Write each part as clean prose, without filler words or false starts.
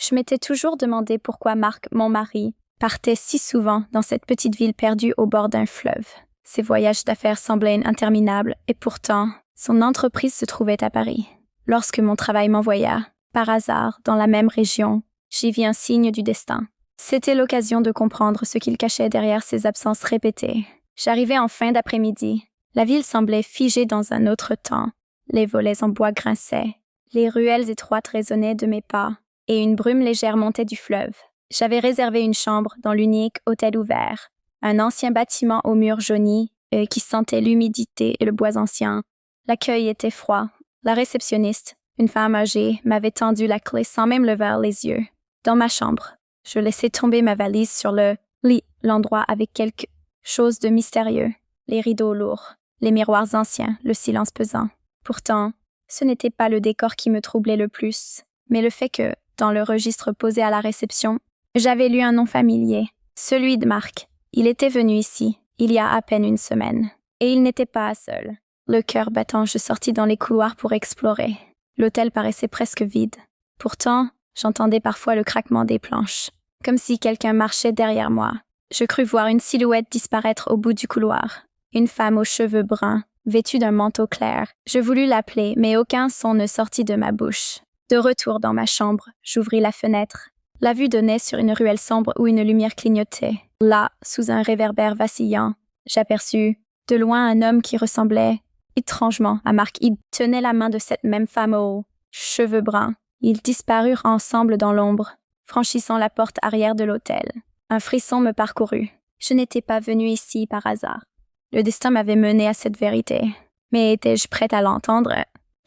Je m'étais toujours demandé pourquoi Marc, mon mari, partait si souvent dans cette petite ville perdue au bord d'un fleuve. Ses voyages d'affaires semblaient interminables et pourtant, son entreprise se trouvait à Paris. Lorsque mon travail m'envoya, par hasard, dans la même région, j'y vis un signe du destin. C'était l'occasion de comprendre ce qu'il cachait derrière ses absences répétées. J'arrivais en fin d'après-midi. La ville semblait figée dans un autre temps. Les volets en bois grinçaient. Les ruelles étroites résonnaient de mes pas, et une brume légère montait du fleuve. J'avais réservé une chambre dans l'unique hôtel ouvert, un ancien bâtiment aux murs jaunis qui sentait l'humidité et le bois ancien. L'accueil était froid. La réceptionniste, une femme âgée, m'avait tendu la clé sans même lever les yeux. Dans ma chambre, je laissai tomber ma valise sur le lit, l'endroit avec quelque chose de mystérieux, les rideaux lourds, les miroirs anciens, le silence pesant. Pourtant, ce n'était pas le décor qui me troublait le plus, mais le fait que, dans le registre posé à la réception, j'avais lu un nom familier, celui de Marc. Il était venu ici, il y a à peine une semaine. Et il n'était pas seul. Le cœur battant, je sortis dans les couloirs pour explorer. L'hôtel paraissait presque vide. Pourtant, j'entendais parfois le craquement des planches, comme si quelqu'un marchait derrière moi. Je crus voir une silhouette disparaître au bout du couloir. Une femme aux cheveux bruns, vêtue d'un manteau clair. Je voulus l'appeler, mais aucun son ne sortit de ma bouche. De retour dans ma chambre, j'ouvris la fenêtre. La vue donnait sur une ruelle sombre où une lumière clignotait. Là, sous un réverbère vacillant, j'aperçus, de loin, un homme qui ressemblait étrangement à Marc. Il tenait la main de cette même femme aux cheveux bruns. Ils disparurent ensemble dans l'ombre, franchissant la porte arrière de l'hôtel. Un frisson me parcourut. Je n'étais pas venue ici par hasard. Le destin m'avait menée à cette vérité. Mais étais-je prête à l'entendre?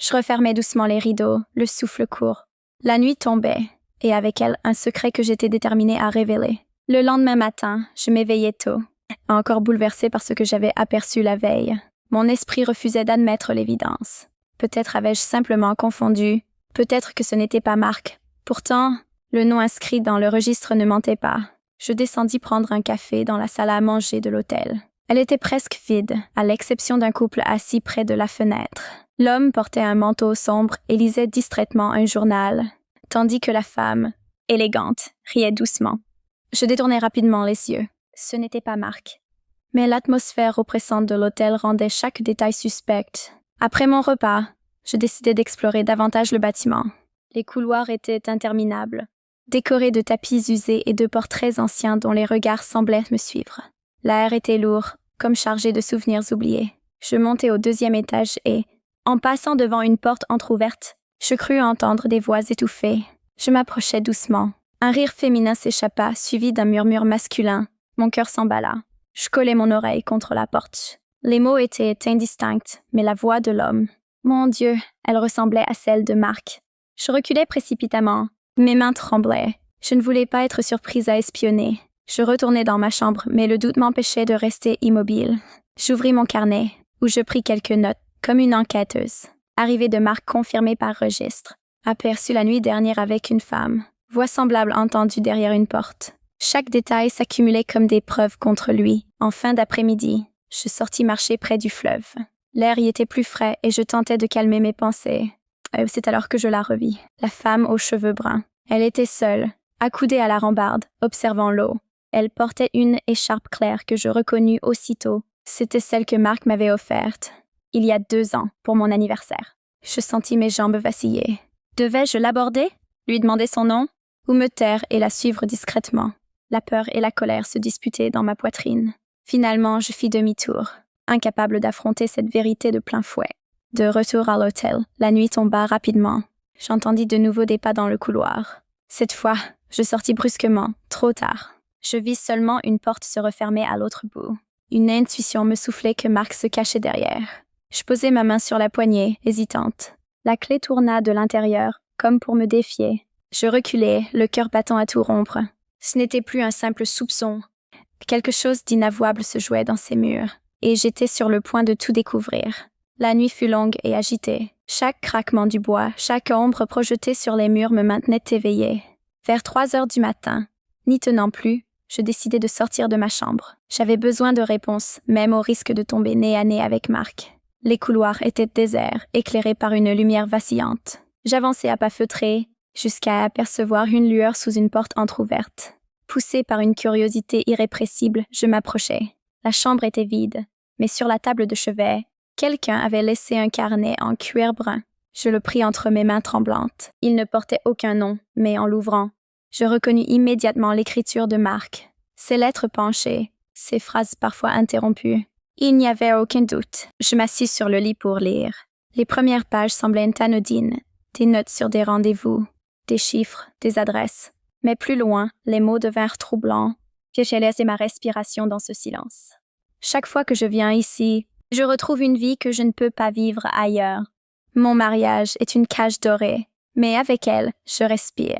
Je refermai doucement les rideaux, le souffle court. La nuit tombait, et avec elle un secret que j'étais déterminée à révéler. Le lendemain matin, je m'éveillai tôt, encore bouleversée par ce que j'avais aperçu la veille. Mon esprit refusait d'admettre l'évidence. Peut-être avais-je simplement confondu, peut-être que ce n'était pas Marc. Pourtant, le nom inscrit dans le registre ne mentait pas. Je descendis prendre un café dans la salle à manger de l'hôtel. Elle était presque vide, à l'exception d'un couple assis près de la fenêtre. L'homme portait un manteau sombre et lisait distraitement un journal, tandis que la femme, élégante, riait doucement. Je détournai rapidement les yeux. Ce n'était pas Marc. Mais l'atmosphère oppressante de l'hôtel rendait chaque détail suspect. Après mon repas, je décidai d'explorer davantage le bâtiment. Les couloirs étaient interminables, décorés de tapis usés et de portraits anciens dont les regards semblaient me suivre. L'air était lourd, comme chargé de souvenirs oubliés. Je montai au 2e étage et, en passant devant une porte entr'ouverte, je crus entendre des voix étouffées. Je m'approchai doucement. Un rire féminin s'échappa, suivi d'un murmure masculin. Mon cœur s'emballa. Je collai mon oreille contre la porte. Les mots étaient indistincts, mais la voix de l'homme. Mon Dieu, elle ressemblait à celle de Marc. Je reculai précipitamment. Mes mains tremblaient. Je ne voulais pas être surprise à espionner. Je retournai dans ma chambre, mais le doute m'empêchait de rester immobile. J'ouvris mon carnet, où je pris quelques notes, comme une enquêteuse. Arrivée de Marc confirmée par registre. Aperçu la nuit dernière avec une femme. Voix semblable entendue derrière une porte. Chaque détail s'accumulait comme des preuves contre lui. En fin d'après-midi, je sortis marcher près du fleuve. L'air y était plus frais et je tentais de calmer mes pensées. C'est alors que je la revis. La femme aux cheveux bruns. Elle était seule, accoudée à la rambarde, observant l'eau. Elle portait une écharpe claire que je reconnus aussitôt. C'était celle que Marc m'avait offerte, il y a 2 ans, pour mon anniversaire. Je sentis mes jambes vaciller. Devais-je l'aborder? Lui demander son nom? Ou me taire et la suivre discrètement? La peur et la colère se disputaient dans ma poitrine. Finalement, je fis demi-tour, incapable d'affronter cette vérité de plein fouet. De retour à l'hôtel, la nuit tomba rapidement. J'entendis de nouveau des pas dans le couloir. Cette fois, je sortis brusquement, trop tard. Je vis seulement une porte se refermer à l'autre bout. Une intuition me soufflait que Marc se cachait derrière. Je posai ma main sur la poignée, hésitante. La clé tourna de l'intérieur, comme pour me défier. Je reculai, le cœur battant à tout rompre. Ce n'était plus un simple soupçon. Quelque chose d'inavouable se jouait dans ces murs, et j'étais sur le point de tout découvrir. La nuit fut longue et agitée. Chaque craquement du bois, chaque ombre projetée sur les murs me maintenait éveillée. Vers 3 heures du matin, n'y tenant plus, je décidai de sortir de ma chambre. J'avais besoin de réponses, même au risque de tomber nez à nez avec Marc. Les couloirs étaient déserts, éclairés par une lumière vacillante. J'avançai à pas feutrés, jusqu'à apercevoir une lueur sous une porte entr'ouverte. Poussée par une curiosité irrépressible, je m'approchai. La chambre était vide, mais sur la table de chevet, quelqu'un avait laissé un carnet en cuir brun. Je le pris entre mes mains tremblantes. Il ne portait aucun nom, mais en l'ouvrant, je reconnus immédiatement l'écriture de Marc. Ses lettres penchées, ses phrases parfois interrompues. Il n'y avait aucun doute. Je m'assis sur le lit pour lire. Les premières pages semblaient anodines, des notes sur des rendez-vous, des chiffres, des adresses. Mais plus loin, les mots devinrent troublants. J'ai laissé ma respiration dans ce silence. Chaque fois que je viens ici, je retrouve une vie que je ne peux pas vivre ailleurs. Mon mariage est une cage dorée, mais avec elle, je respire.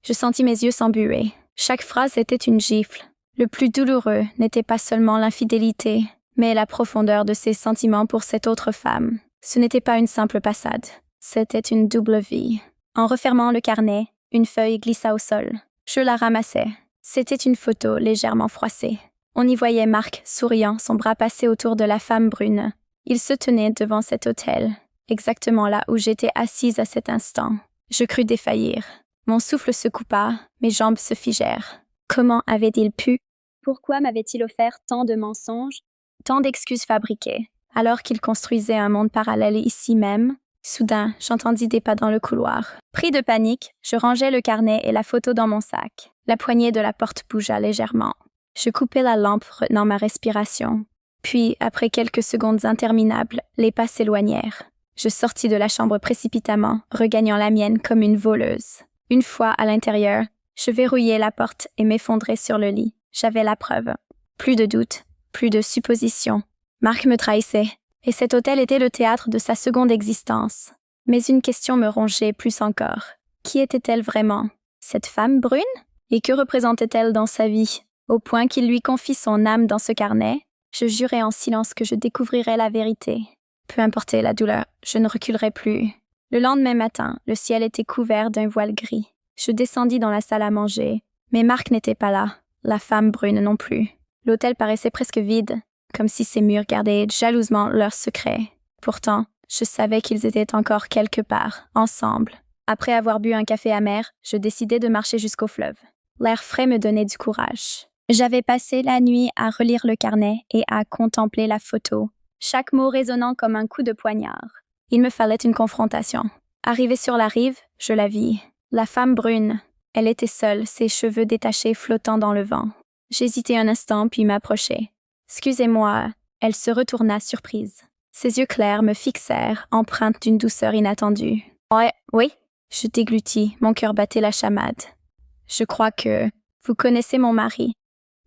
Je sentis mes yeux s'embuer. Chaque phrase était une gifle. Le plus douloureux n'était pas seulement l'infidélité, mais la profondeur de ses sentiments pour cette autre femme. Ce n'était pas une simple passade, c'était une double vie. En refermant le carnet, une feuille glissa au sol. Je la ramassai. C'était une photo légèrement froissée. On y voyait Marc souriant, son bras passé autour de la femme brune. Il se tenait devant cet autel, exactement là où j'étais assise à cet instant. Je crus défaillir. Mon souffle se coupa, mes jambes se figèrent. Comment avait-il pu? Pourquoi m'avait-il offert tant de mensonges, tant d'excuses fabriquées, alors qu'il construisait un monde parallèle ici même? Soudain, j'entendis des pas dans le couloir. Pris de panique, je rangeai le carnet et la photo dans mon sac. La poignée de la porte bougea légèrement. Je coupai la lampe, retenant ma respiration. Puis, après quelques secondes interminables, les pas s'éloignèrent. Je sortis de la chambre précipitamment, regagnant la mienne comme une voleuse. Une fois à l'intérieur, je verrouillai la porte et m'effondrai sur le lit. J'avais la preuve. Plus de doute, plus de supposition. Marc me trahissait, et cet hôtel était le théâtre de sa seconde existence. Mais une question me rongeait plus encore. Qui était-elle vraiment? Cette femme brune? Et que représentait-elle dans sa vie? Au point qu'il lui confie son âme dans ce carnet, je jurai en silence que je découvrirais la vérité. Peu importait la douleur, je ne reculerais plus. Le lendemain matin, le ciel était couvert d'un voile gris. Je descendis dans la salle à manger, mais Marc n'était pas là, la femme brune non plus. L'hôtel paraissait presque vide, comme si ses murs gardaient jalousement leurs secrets. Pourtant, je savais qu'ils étaient encore quelque part, ensemble. Après avoir bu un café amer, je décidai de marcher jusqu'au fleuve. L'air frais me donnait du courage. J'avais passé la nuit à relire le carnet et à contempler la photo, chaque mot résonnant comme un coup de poignard. Il me fallait une confrontation. Arrivée sur la rive, je la vis. La femme brune. Elle était seule, ses cheveux détachés flottant dans le vent. J'hésitai un instant, puis m'approchai. « Excusez-moi. » Elle se retourna surprise. Ses yeux clairs me fixèrent, empreintes d'une douceur inattendue. « Ouais, oui. » Je déglutis, mon cœur battait la chamade. « Je crois que... Vous connaissez mon mari. »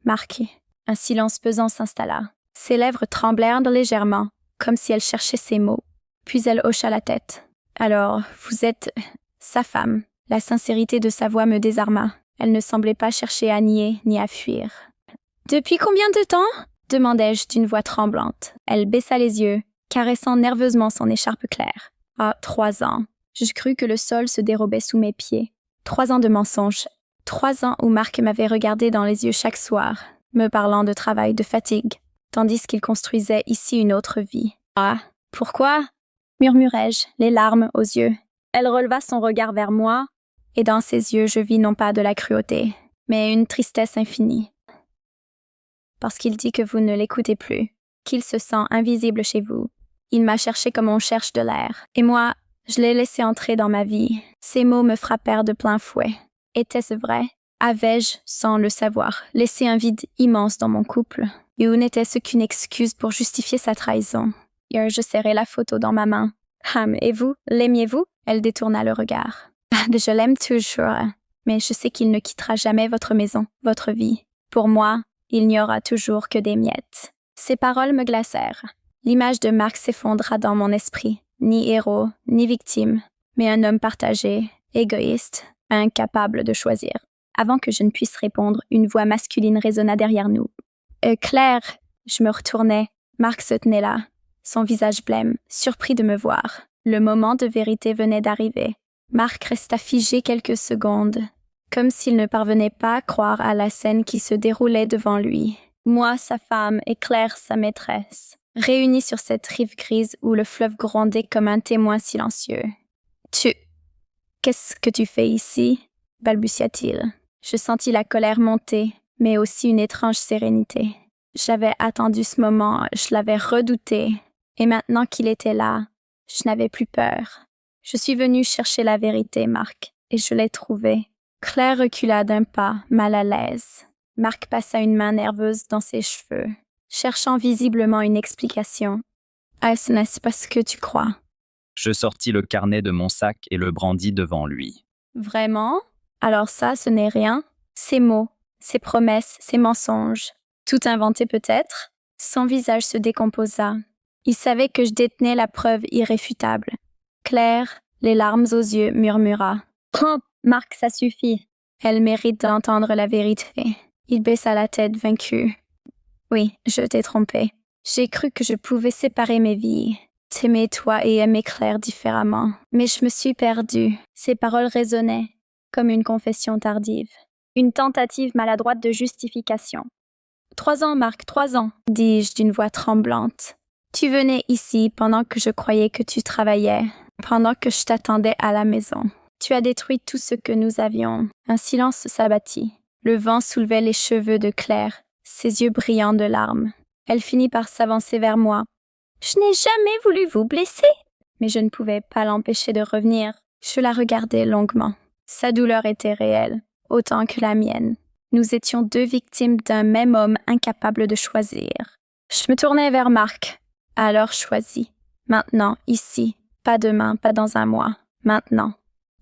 Marc. Un silence pesant s'installa. Ses lèvres tremblèrent légèrement, comme si elle cherchait ses mots. Puis elle hocha la tête. « Alors, vous êtes... sa femme. » La sincérité de sa voix me désarma. Elle ne semblait pas chercher à nier ni à fuir. « Depuis combien de temps ?» demandai-je d'une voix tremblante. Elle baissa les yeux, caressant nerveusement son écharpe claire. « Ah, 3 ans. » Je crus que le sol se dérobait sous mes pieds. 3 ans de mensonges. 3 ans où Marc m'avait regardé dans les yeux chaque soir, me parlant de travail, de fatigue, tandis qu'il construisait ici une autre vie. « Ah, pourquoi ?» murmurai-je, les larmes aux yeux. Elle releva son regard vers moi, et dans ses yeux je vis non pas de la cruauté, mais une tristesse infinie. Parce qu'il dit que vous ne l'écoutez plus, qu'il se sent invisible chez vous. Il m'a cherché comme on cherche de l'air, et moi, je l'ai laissé entrer dans ma vie. Ces mots me frappèrent de plein fouet. Était-ce vrai? Avais-je, sans le savoir, laissé un vide immense dans mon couple? Et où n'était-ce qu'une excuse pour justifier sa trahison? Hier, je serrai la photo dans ma main. Et vous, l'aimiez-vous? Elle détourna le regard. Je l'aime toujours, mais je sais qu'il ne quittera jamais votre maison, votre vie. Pour moi, il n'y aura toujours que des miettes. Ces paroles me glacèrent. L'image de Marc s'effondra dans mon esprit. Ni héros, ni victime, mais un homme partagé, égoïste, incapable de choisir. Avant que je ne puisse répondre, une voix masculine résonna derrière nous. « Claire !» Je me retournai. Marc se tenait là, son visage blême, surpris de me voir. Le moment de vérité venait d'arriver. Marc resta figé quelques secondes, comme s'il ne parvenait pas à croire à la scène qui se déroulait devant lui. Moi, sa femme, et Claire, sa maîtresse, réunis sur cette rive grise où le fleuve grondait comme un témoin silencieux. Qu'est-ce que tu fais ici? Balbutia-t-il. Je sentis la colère monter, mais aussi une étrange sérénité. J'avais attendu ce moment, je l'avais redouté, et maintenant qu'il était là, je n'avais plus peur. Je suis venue chercher la vérité, Marc, et je l'ai trouvée. Claire recula d'un pas, mal à l'aise. Marc passa une main nerveuse dans ses cheveux, cherchant visiblement une explication. « N'est-ce pas ce que tu crois? » Je sortis le carnet de mon sac et le brandis devant lui. « Vraiment? Alors ça, ce n'est rien? Ces mots, ces promesses, ces mensonges. Tout inventé peut-être? » Son visage se décomposa. Il savait que je détenais la preuve irréfutable. Claire, les larmes aux yeux, murmura. « Oh, Marc, ça suffit. Elle mérite d'entendre la vérité. » Il baissa la tête vaincu. « Oui, je t'ai trompé. J'ai cru que je pouvais séparer mes vies. T'aimer toi et aimer Claire différemment. Mais je me suis perdue. » Ses paroles résonnaient, comme une confession tardive. Une tentative maladroite de justification. « 3 ans, Marc, 3 ans, dis-je d'une voix tremblante. Tu venais ici pendant que je croyais que tu travaillais, pendant que je t'attendais à la maison. Tu as détruit tout ce que nous avions. » Un silence s'abattit. Le vent soulevait les cheveux de Claire, ses yeux brillants de larmes. Elle finit par s'avancer vers moi. « Je n'ai jamais voulu vous blesser. » Mais je ne pouvais pas l'empêcher de revenir. Je la regardais longuement. Sa douleur était réelle, autant que la mienne. Nous étions 2 victimes d'un même homme incapable de choisir. Je me tournai vers Marc. Alors choisis. Maintenant, ici. Pas demain, pas dans un mois. Maintenant.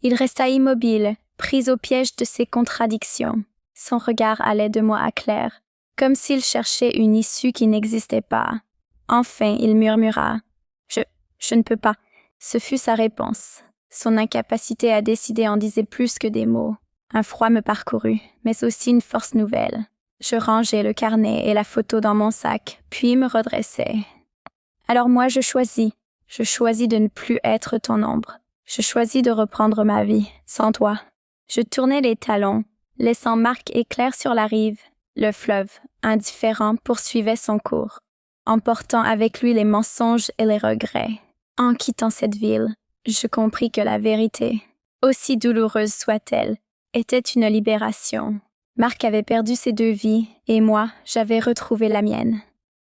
Il resta immobile, pris au piège de ses contradictions. Son regard allait de moi à Claire, comme s'il cherchait une issue qui n'existait pas. Enfin, il murmura. Je ne peux pas. Ce fut sa réponse. Son incapacité à décider en disait plus que des mots. Un froid me parcourut, mais aussi une force nouvelle. Je rangeai le carnet et la photo dans mon sac, puis me redressai. Alors moi, je choisis. Je choisis de ne plus être ton ombre. Je choisis de reprendre ma vie, sans toi. Je tournai les talons, laissant Marc et Claire sur la rive. Le fleuve, indifférent, poursuivait son cours, emportant avec lui les mensonges et les regrets. En quittant cette ville, je compris que la vérité, aussi douloureuse soit-elle, était une libération. Marc avait perdu ses 2 vies, et moi, j'avais retrouvé la mienne.